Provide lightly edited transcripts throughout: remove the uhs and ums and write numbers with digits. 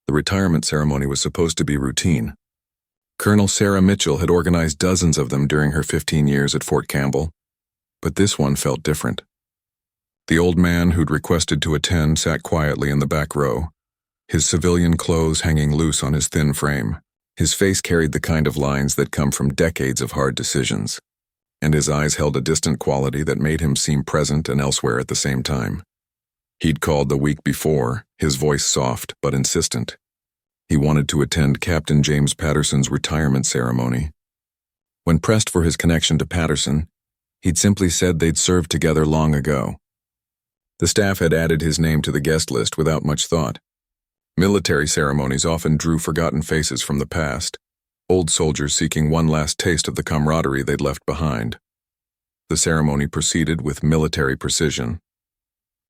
The retirement ceremony was supposed to be routine. Colonel Sarah Mitchell had organized dozens of them during her 15 years at Fort Campbell, but this one felt different. The old man who'd requested to attend sat quietly in the back row, his civilian clothes hanging loose on his thin frame. His face carried the kind of lines that come from decades of hard decisions, and his eyes held a distant quality that made him seem present and elsewhere at the same time. He'd called the week before, his voice soft but insistent. He wanted to attend Captain James Patterson's retirement ceremony. When pressed for his connection to Patterson, he'd simply said they'd served together long ago. The staff had added his name to the guest list without much thought. Military ceremonies often drew forgotten faces from the past, old soldiers seeking one last taste of the camaraderie they'd left behind. The ceremony proceeded with military precision.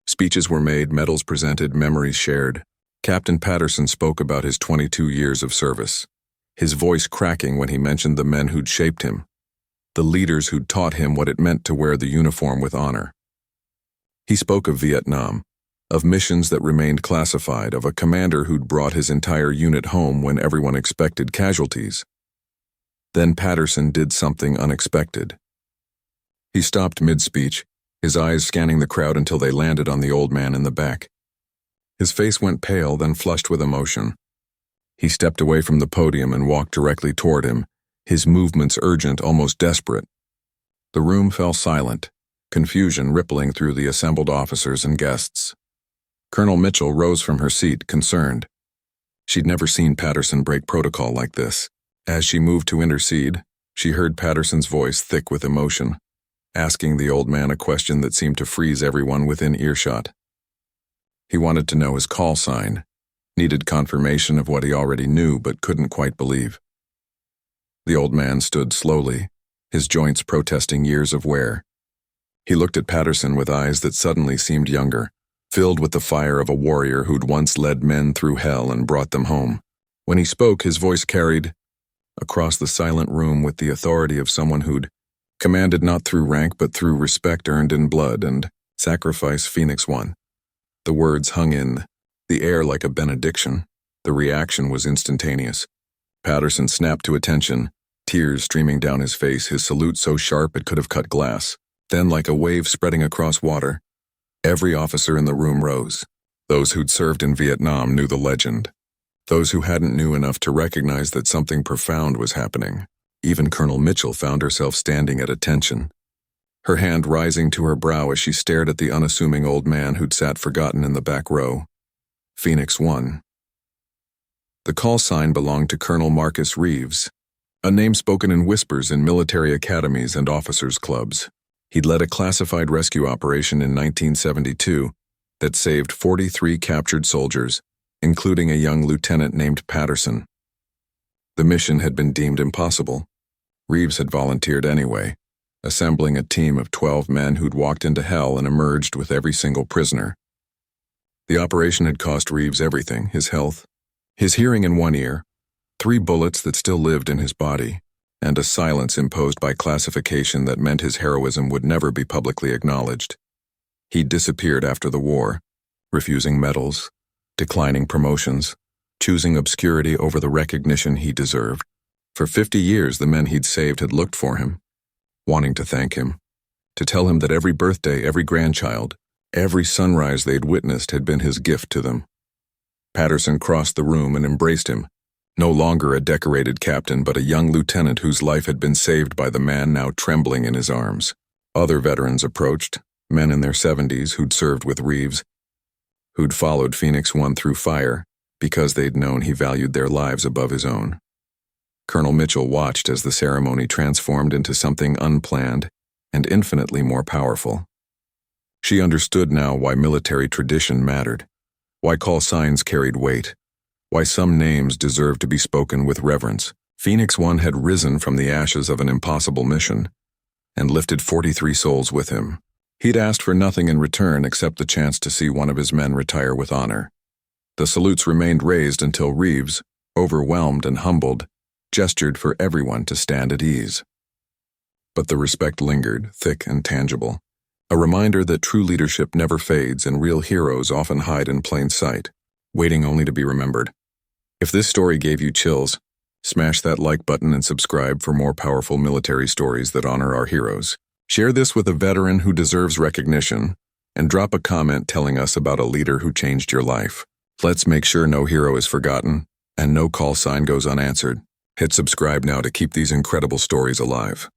Speeches were made, medals presented, memories shared. Captain Patterson spoke about his 22 years of service, his voice cracking when he mentioned the men who'd shaped him, the leaders who'd taught him what it meant to wear the uniform with honor. He spoke of Vietnam, of missions that remained classified, of a commander who'd brought his entire unit home when everyone expected casualties. Then Patterson did something unexpected. He stopped mid-speech, his eyes scanning the crowd until they landed on the old man in the back. His face went pale, then flushed with emotion. He stepped away from the podium and walked directly toward him, his movements urgent, almost desperate. The room fell silent, confusion rippling through the assembled officers and guests. Colonel Mitchell rose from her seat, concerned. She'd never seen Patterson break protocol like this. As she moved to intercede, she heard Patterson's voice thick with emotion, asking the old man a question that seemed to freeze everyone within earshot. He wanted to know his call sign, needed confirmation of what he already knew but couldn't quite believe. The old man stood slowly, his joints protesting years of wear. He looked at Patterson with eyes that suddenly seemed younger, filled with the fire of a warrior who'd once led men through hell and brought them home. When he spoke, his voice carried across the silent room with the authority of someone who'd commanded not through rank but through respect earned in blood and sacrifice. Phoenix won. The words hung in the air like a benediction. The reaction was instantaneous. Patterson snapped to attention, tears streaming down his face, his salute so sharp it could have cut glass. Then, like a wave spreading across water, every officer in the room rose. Those who'd served in Vietnam knew the legend. Those who hadn't knew enough to recognize that something profound was happening. Even Colonel Mitchell found herself standing at attention, her hand rising to her brow as she stared at the unassuming old man who'd sat forgotten in the back row. Phoenix won. The call sign belonged to Colonel Marcus Reeves, a name spoken in whispers in military academies and officers' clubs. He'd led a classified rescue operation in 1972 that saved 43 captured soldiers, including a young lieutenant named Patterson. The mission had been deemed impossible. Reeves had volunteered anyway, assembling a team of 12 men who'd walked into hell and emerged with every single prisoner. The operation had cost Reeves everything: his health, his hearing in one ear, 3 bullets that still lived in his body, and a silence imposed by classification that meant his heroism would never be publicly acknowledged. He'd disappeared after the war, refusing medals, declining promotions, choosing obscurity over the recognition he deserved. For 50 years, the men he'd saved had looked for him, wanting to thank him, to tell him that every birthday, every grandchild, every sunrise they'd witnessed had been his gift to them. Patterson crossed the room and embraced him, no longer a decorated captain but a young lieutenant whose life had been saved by the man now trembling in his arms. Other veterans approached, men in their 70s who'd served with Reeves, who'd followed Phoenix One through fire because they'd known he valued their lives above his own. Colonel Mitchell watched as the ceremony transformed into something unplanned and infinitely more powerful. She understood now why military tradition mattered, why call signs carried weight, why some names deserved to be spoken with reverence. Phoenix One had risen from the ashes of an impossible mission and lifted 43 souls with him. He'd asked for nothing in return except the chance to see one of his men retire with honor. The salutes remained raised until Reeves, overwhelmed and humbled, gestured for everyone to stand at ease. But the respect lingered, thick and tangible, a reminder that true leadership never fades and real heroes often hide in plain sight, waiting only to be remembered. If this story gave you chills, smash that like button and subscribe for more powerful military stories that honor our heroes. Share this with a veteran who deserves recognition, and drop a comment telling us about a leader who changed your life. Let's make sure no hero is forgotten and no call sign goes unanswered. Hit subscribe now to keep these incredible stories alive.